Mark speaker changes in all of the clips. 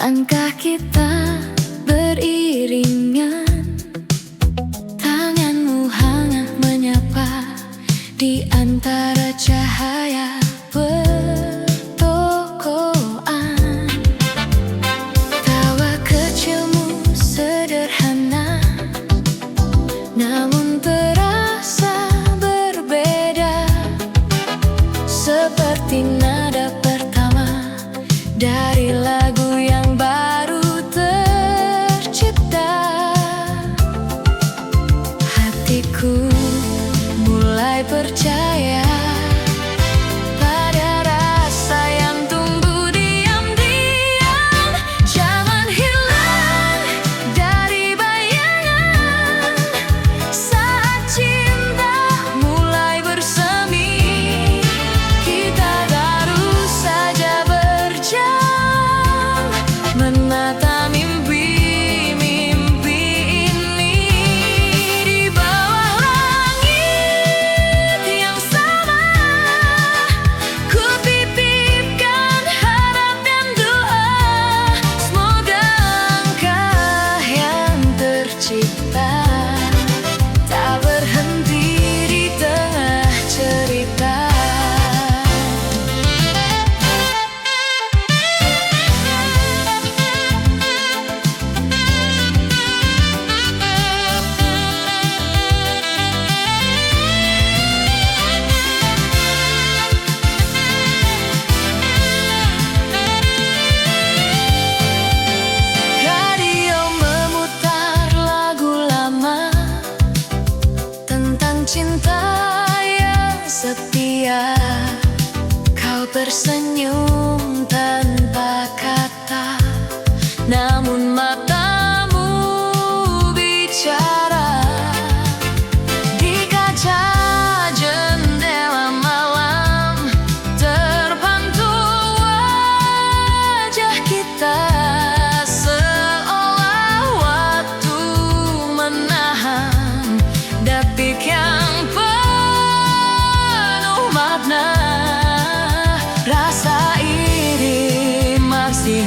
Speaker 1: Langkah kita beriringan, tanganmu hangat menyapa di antara cahaya pertokoan. Tawa kecilmu sederhana, namun terasa berbeda, seperti nada pertama dari lagu yang baru tercipta. Hatiku mulai percaya pada rasa yang tumbuh diam-diam. Jangan hilang dari bayangan saat cinta mulai bersemi. Kita baru saja berjalan menata mimpi-mimpi ini di bawah langit yang sama. Ku titipkan harap dan doa, semoga langkah yang tercipta tak berhenti di tengah cerita. Radio memutar lagu lama tentang cinta yang setia. Kau tersenyum tanpa kata, namun matamu bicara. Di kaca jendela malam terpantul wajah kita, seolah waktu menahan detik yang penuh makna. Rasa ini masih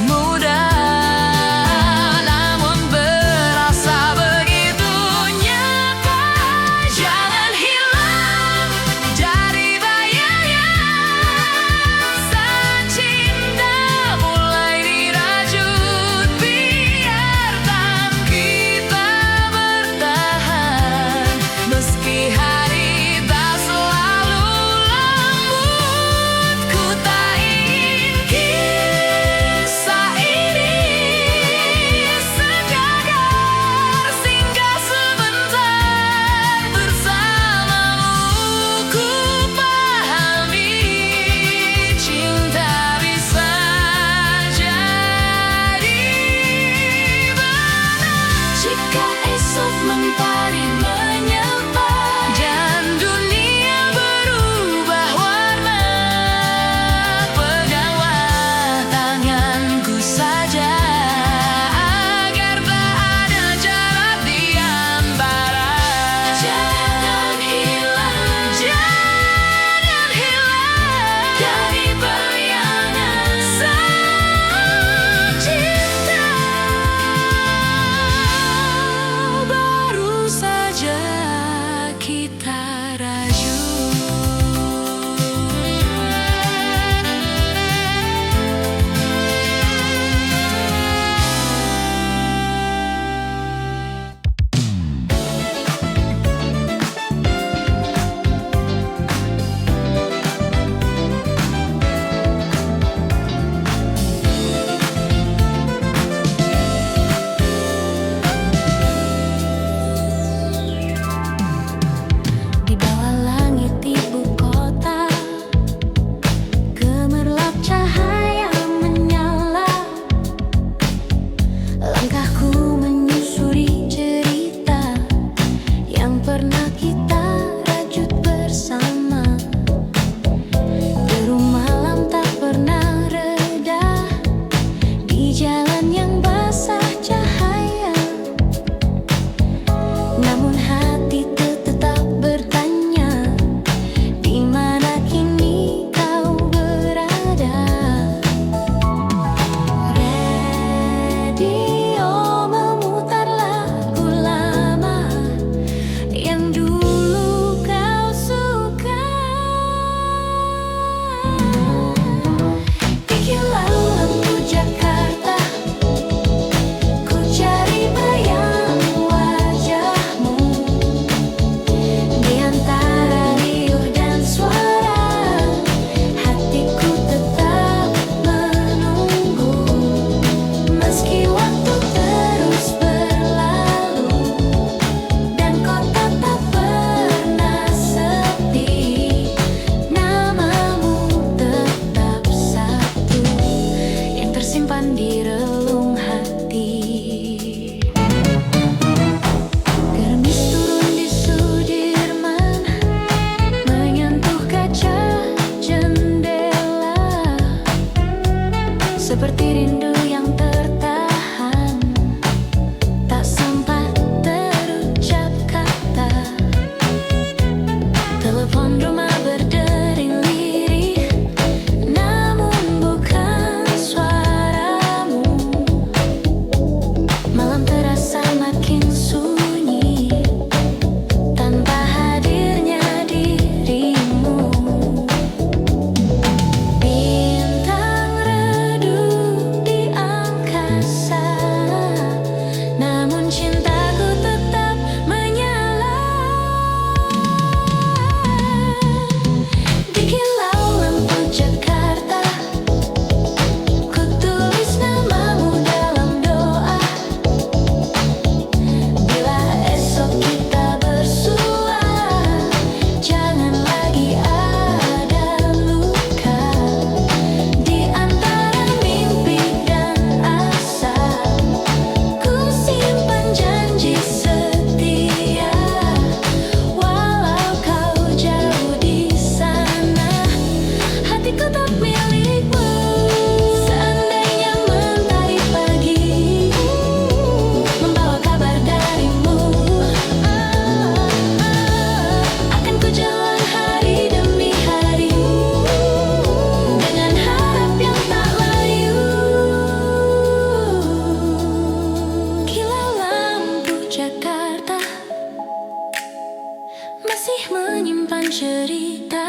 Speaker 1: menyimpan cerita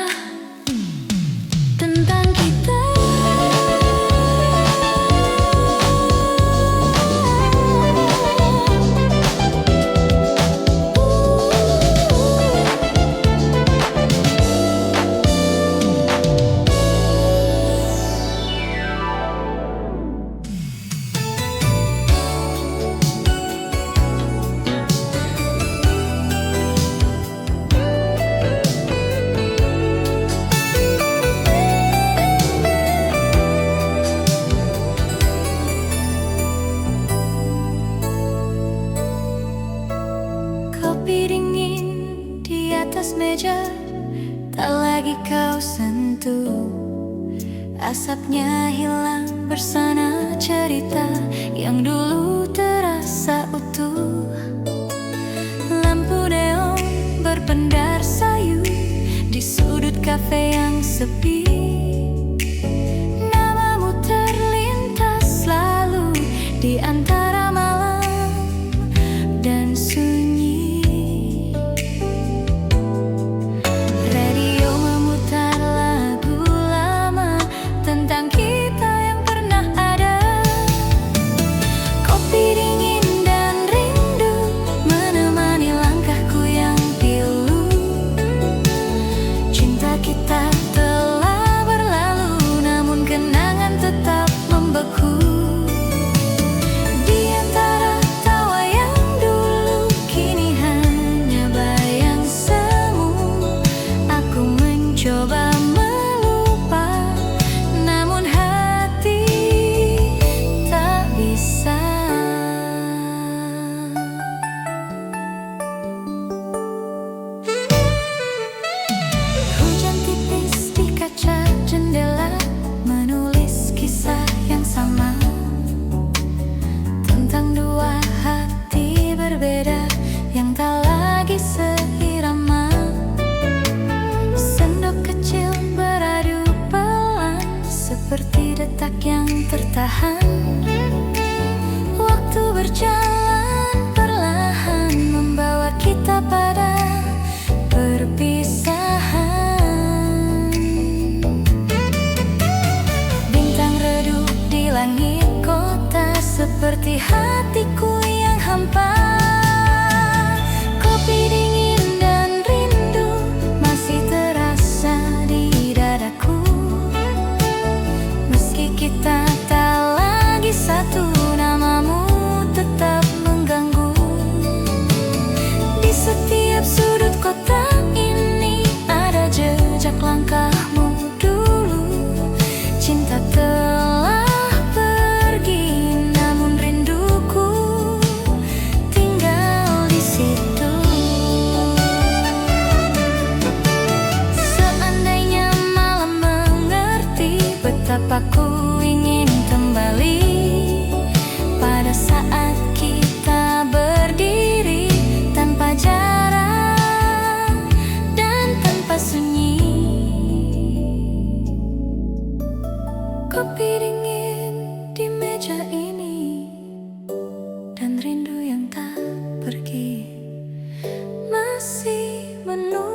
Speaker 1: tentang kita. Kopi dingin di atas meja, tak lagi kau sentuh. Asapnya hilang bersana cerita yang dulu terasa utuh. Lampu neon berpendar sayu di sudut kafe yang sepi. Namamu terlintas selalu di antara malam dan sunyi. Radio memutar lagu lama tentang kita yang pernah ada. Kopi dingin dan rindu menemani langkahku yang pilu. Cinta kita telah berlalu, namun kenangan tetap membeku. Di antara tawa yang dulu, kini hanya bayang semu. Aku mencoba melupa, namun hati tak bisa. Hujan tipis di kaca jendela menulis kisah yang sama tentang dua hati berbeda yang tak lagi seirama. Sendok kecil beradu pelan seperti detak yang tertahan. Waktu berjalan perlahan membawa kita pada perpisahan. Bintang redup di langit kota seperti hatiku yang hampa. Kopi dingin dan rindu masih terasa di dadaku. Meski kita tak lagi satu, namamu tetap mengganggu. Di setiap sudut kota ini ada jejak langkahmu dulu. Cinta telah pergi, namun rinduku tinggal di situ. Seandainya malam mengerti betapa ku ingin kembali pada saat kita berdiri tanpa jarak dan tanpa sunyi. Kopi dingin di meja ini dan rindu yang tak pergi masih menunggumu.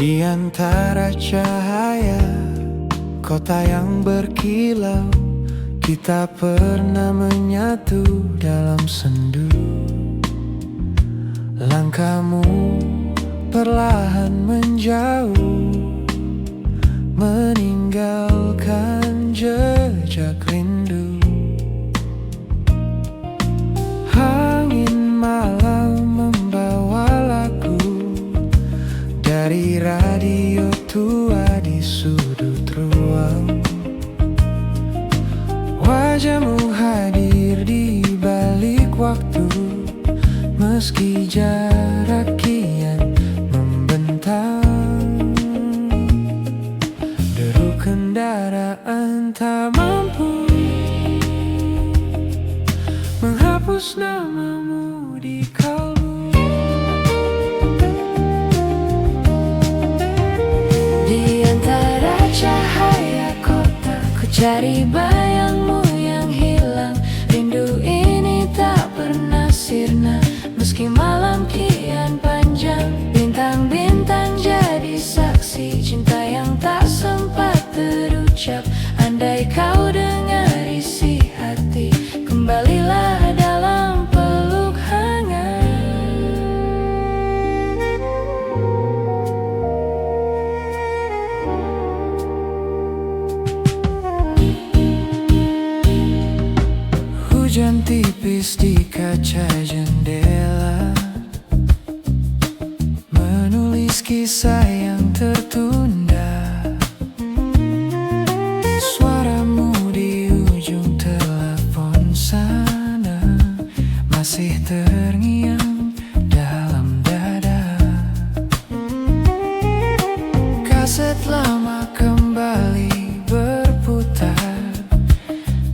Speaker 2: Di antara cahaya kota yang berkilau, kita pernah menyatu dalam sendu. Langkahmu perlahan menjauh, meninggalkan jejak rindu. Angin malam membawa lagu dari radio tua di sudut ruang. Wajahmu hadir di balik waktu, meski jarak kian membentang. Deru kendaraan dan tak mampu menghapus namamu di kalbu.
Speaker 1: Di antara cahaya kota, ku cari bayangmu yang hilang. Rindu ini tak pernah sirna, meski malam kian panjang. Bintang-bintang jadi saksi cinta yang tak sempat terucap. Andai kau dengar isi hati, kembalilah dalam peluk hangat.
Speaker 2: Hujan tipis di kaca jendela, menulis kisah yang tertunda. Suaramu di ujung telepon sana masih terngiang dalam dada. Kaset lama kembali berputar,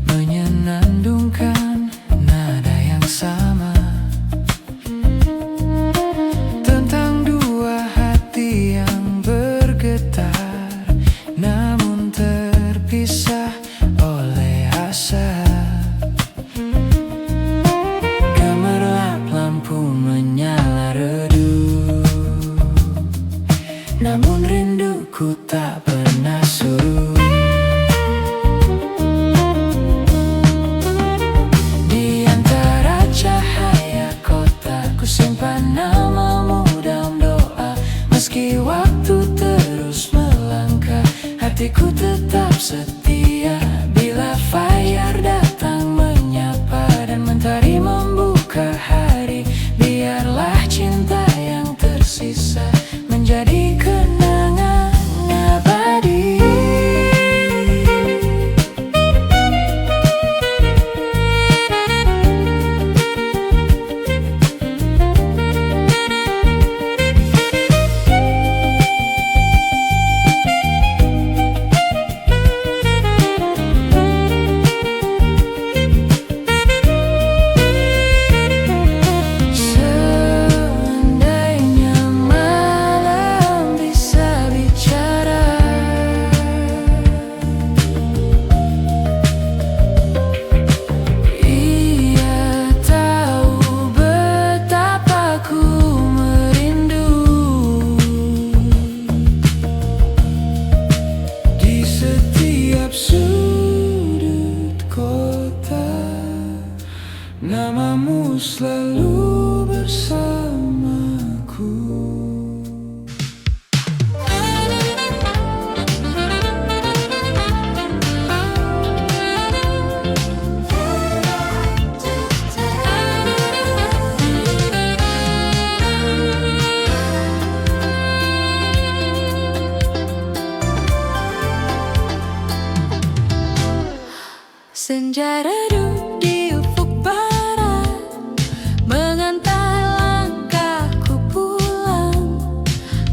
Speaker 2: menyenandungkan nada yang sama, tentang dua hati yang bergetar namun terpisah oleh asa. Gemerlap lampu menyala redup, namun rinduku tak pernah surut. Di antara cahaya kota, ku simpan namamu dalam doa. Meski waktu terus melangkah, hatiku tetap setia. Bila fire datang menyapa dan mentari membuka hari, biarlah cinta yang tersisa menjadi kenangan abadi. Seandainya malam bisa bicara, ia tahu betapa ku merindu. Di setiap sudut kota, namamu selalu bersamaku.
Speaker 1: Senja redup di ufuk barat, mengantar langkahku pulang.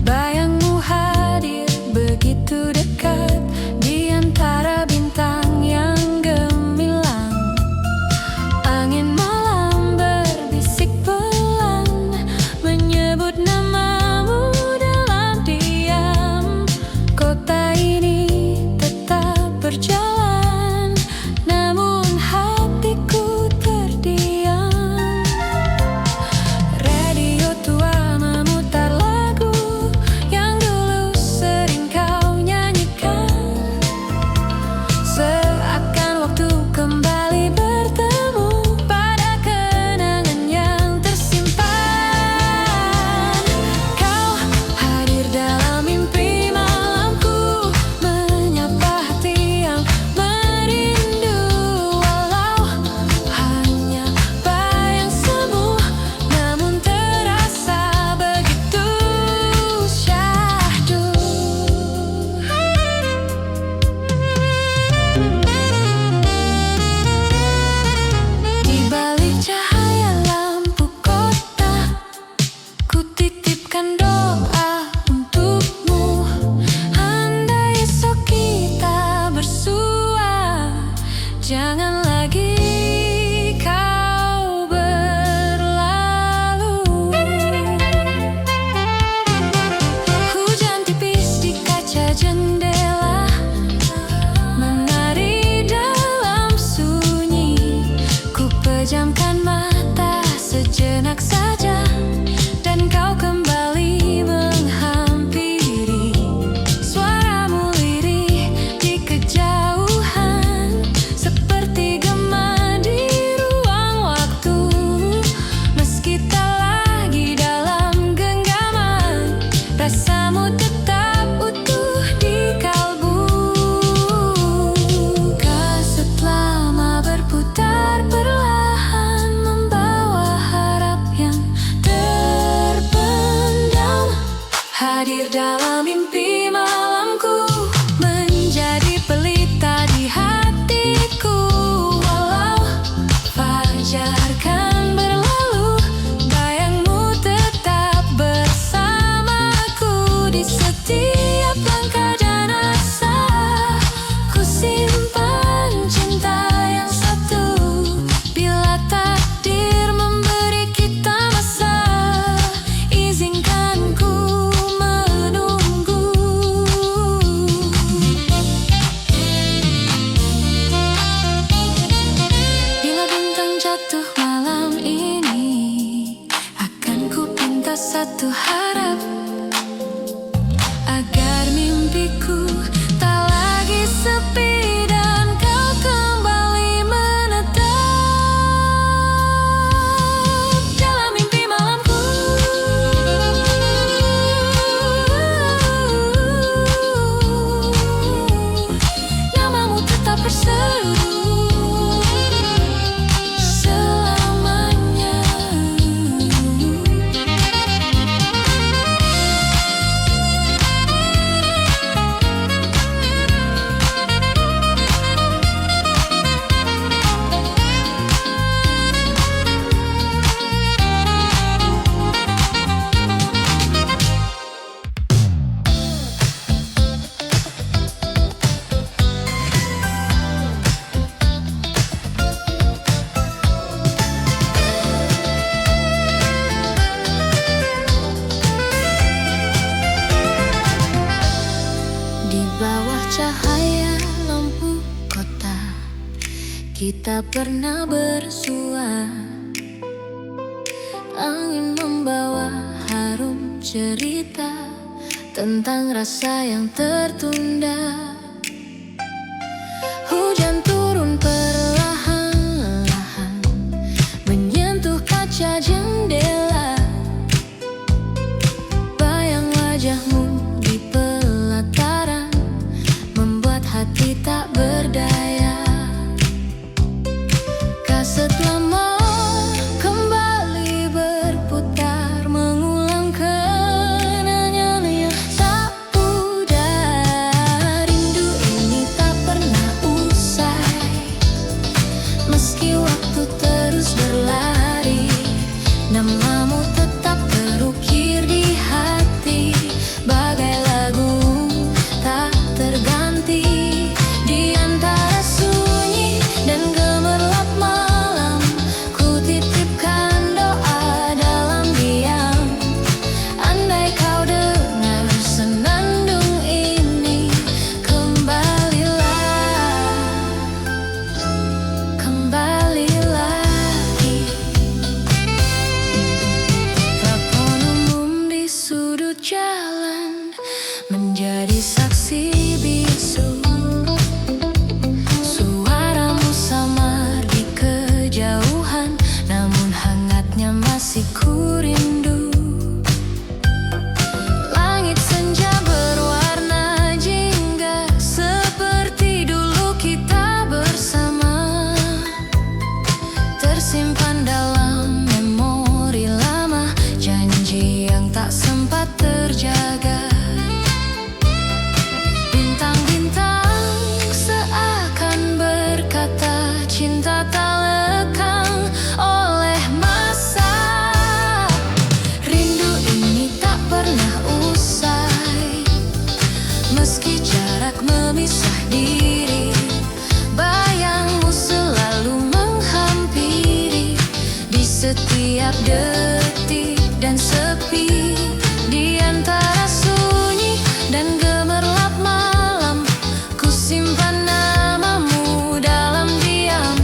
Speaker 1: Bayangmu hadir begitu dekat, di antara bintang yang gemilang. Angin malam berbisik pelan, menyebut namamu dalam diam. Kota ini tetap berjalan, namun hati Jangan lagi kau berlalu. Hujan tipis di kaca jendela menari dalam sunyi. Ku pejamkan mata sejenak saja dan kau kembali menghampiri. Suaramu lirih di kejauhan, seperti gema di ruang waktu. Meski tak lagi dalam genggaman, rasamu tetap utuh di kalbu. Kaset lama berputar perlahan, membawa harap yang terpendam. Hadir dalam mimpi malamku, menjadi pelita di hatiku. Walau fajar kan berlalu, bayangmu tetap bersamaku. Di setiap langkah dan asa, ku simpan cinta yang satu. Bila takdir memberi kita masa, izinkan ku menunggu. Bila bintang jatuh malam ini, akan ku pinta satu harap, agar mimpiku tak lagi sepi dan kau kembali menetap dalam mimpi malamku. Namamu tetap berseru selamanya. Di bawah cahaya lampu kota, kita pernah bersua. Angin membawa harum cerita tentang rasa yang tertunda. Hujan turun perlahan-lahan, menyentuh kaca jendela. Bayang wajahmu di pelataran, membuat hati tak berdaya. Kaset lama kembali berputar, mengulang kenangan yang tak pudar. setiap detik dan sepi. Di antara sunyi dan gemerlap malam, ku simpan namamu dalam diam.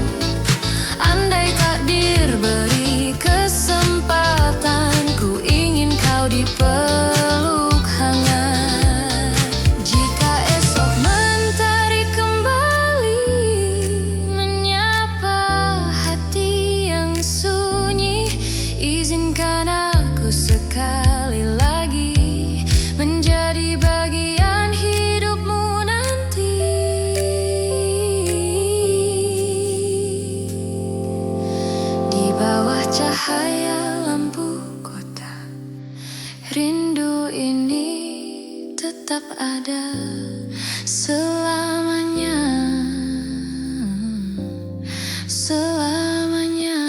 Speaker 1: Andai takdir beri kesempatan, ku ingin kau dipeluk hangat. Jika esok mentari kembali menyapa hati yang sunyi, izinkan aku sekali lagi menjadi bagian hidupmu nanti. Di bawah cahaya lampu kota, rindu ini tetap ada selamanya. Selamanya.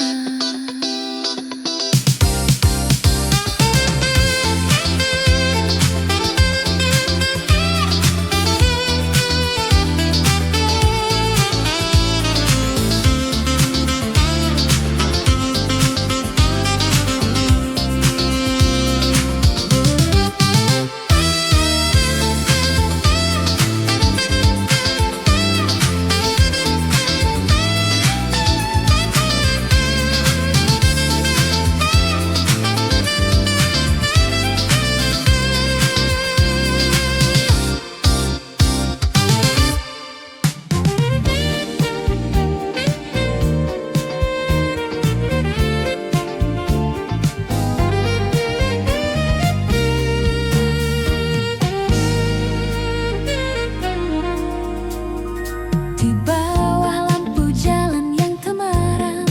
Speaker 1: Di bawah lampu jalan yang temaram,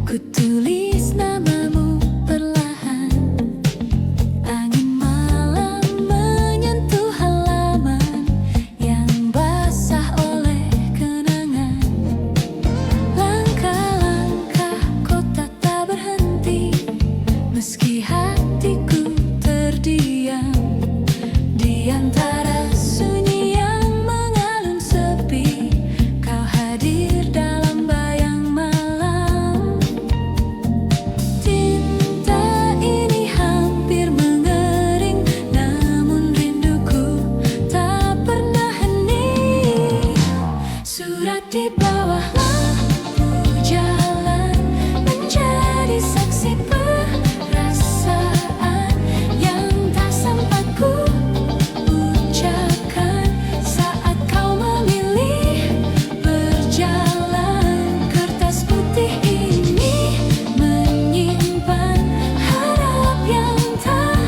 Speaker 1: ku tulis namamu perlahan. Angin malam menyentuh halaman yang basah oleh kenangan. Langkah-langkah kota tak berhenti, meski hatiku terdiam. Di antara sunyi yang mengalun sepi, kau hadir dalam bayang malam. Tinta ini hampir mengering, namun rinduku tak pernah hening. Surat di bawah lampu jalan menjadi saksi perasaan yang tak sempat ku ucapkan saat kau memilih berjalan. Kertas putih ini menyimpan harap yang tak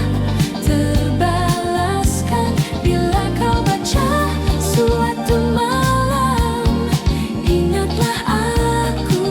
Speaker 1: terbalaskan. Bila kau baca suatu malam, ingatlah aku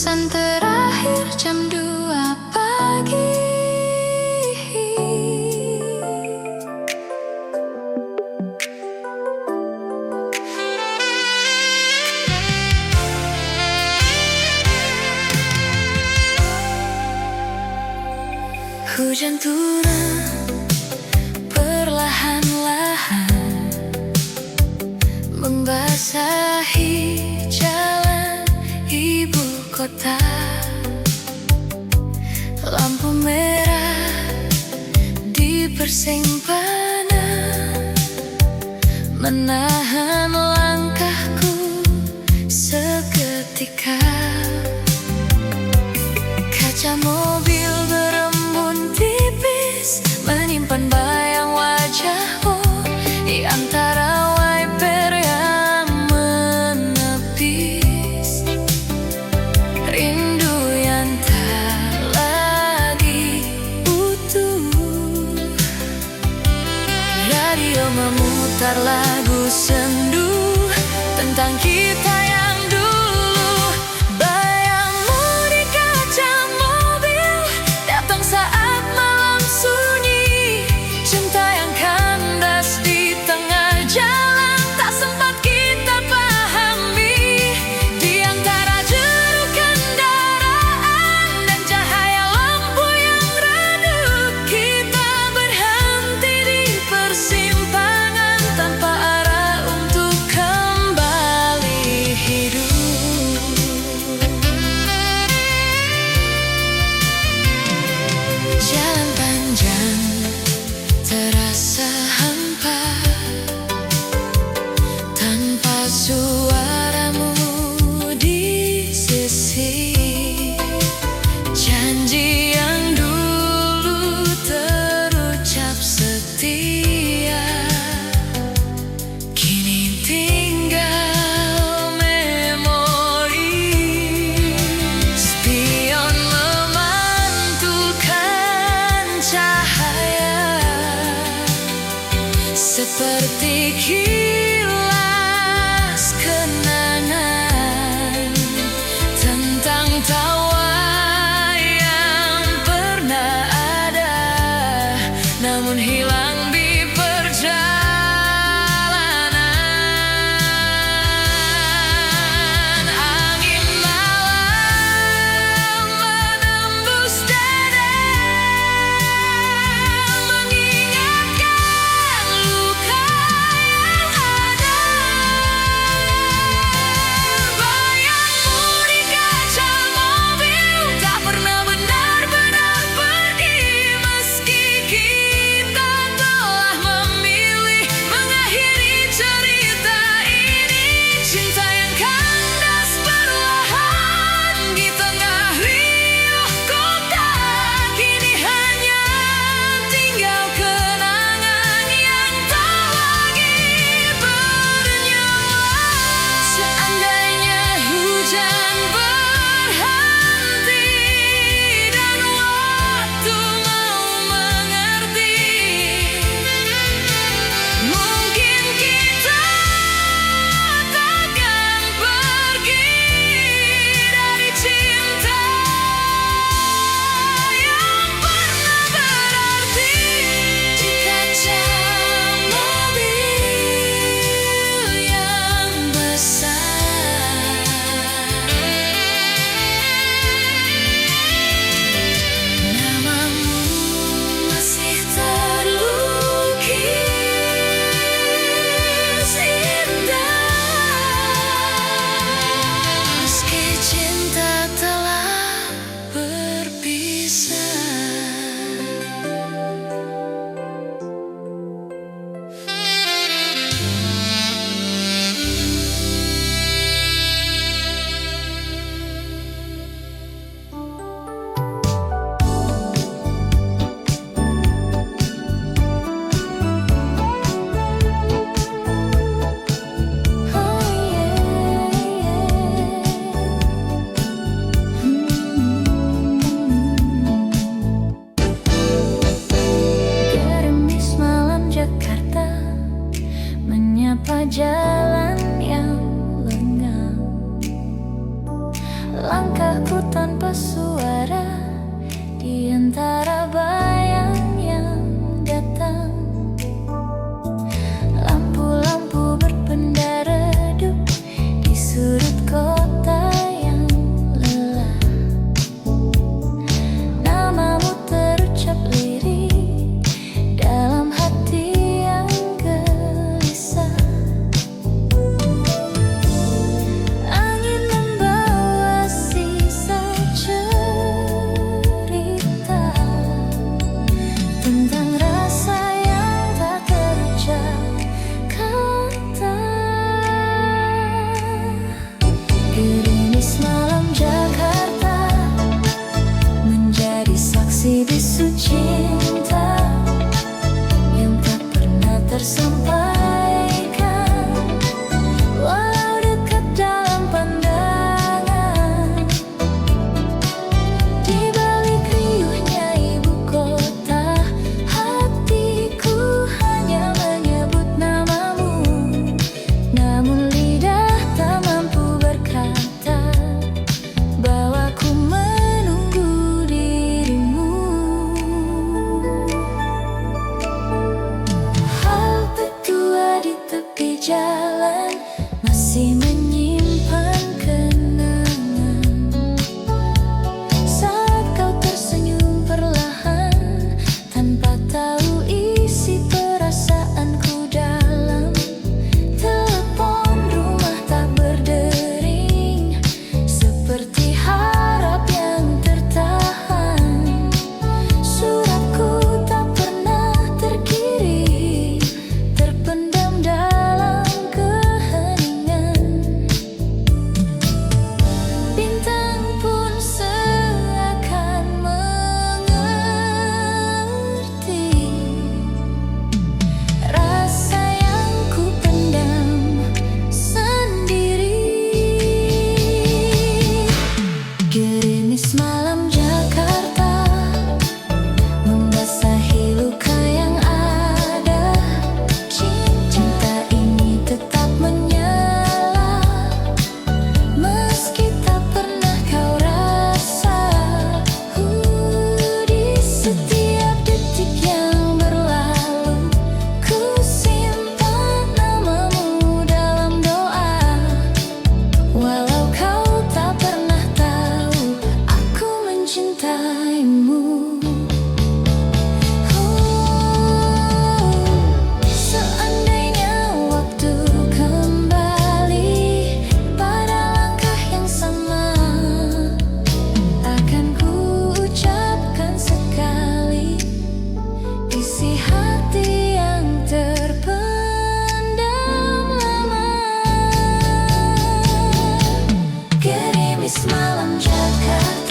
Speaker 1: pesan terakhir jam 2 pagi. Hujan turun perlahan-lahan, membasahi jalan ibu kota. Lampu merah di persimpangan menahan langkahku seketika. Kaca mobil berembun tipis menyimpan bayang wajahmu di antara wiper yang menepis. Rindu yang tak lagi utuh. Radio memutar lagu sendu tentang kita yang dulu. Bayangmu di kaca mobil datang saat malam sunyi. Cinta yang kandas di tengah jalan tak sempat kita pahami. Di antara jeru kendaraan dan cahaya lampu yang redup, kita berhenti di persimpangan tanpa arah untuk kembali hidup. Jalan panjang terasa hampa tanpa suaramu di sisi. Janji yang dulu terucap setia kini tinggal memori. Spion memantulkan cahaya seperti kilas kenangan tentang tawa yang pernah ada namun hilang di perjalanan. Angin malam menembus dada, mengingatkan luka yang tanpa suara di antara bayang yang datang. Lampu-lampu berpenda redup di sudut kota yang lelah. Namamu terucap lirih dalam hati yang gelisah. Angin membawa sisa cerita tentang rasa yang tak terucap kata. Gerimis malam Jakarta menjadi saksi bisu cinta yang tak pernah tersampaikan, walau dekat dalam pandangan. Di balik riuhnya ibu kota, hatiku hanya menyebut namamu, namun lidah tak mampu berkata bahwa ku menunggu dirimu. Halte tua di tepi jalan masih menyimpan kenangan. Saat kau tersenyum perlahan tanpa tahu isi perasaanku dalam. Telepon rumah tak berdering seperti harap yang tertahan. Suratku tak pernah terkirim, terpendam dalam keheningan. Bintang pun seakan mengerti rasa yang ku pendam sendiri. Gerimis malam Jakarta membasahi luka yang ada. Cinta ini tetap menyala meski tak pernah kau rasa. Di setiap detik yang berlalu, ku simpan namamu dalam doa. Walau kau tak pernah tahu, aku mencintaimu. Seandainya waktu kembali pada langkah yang sama, akan ku ucapkan sekali isi hati yang terpendam lama. Gerimis malam Jakarta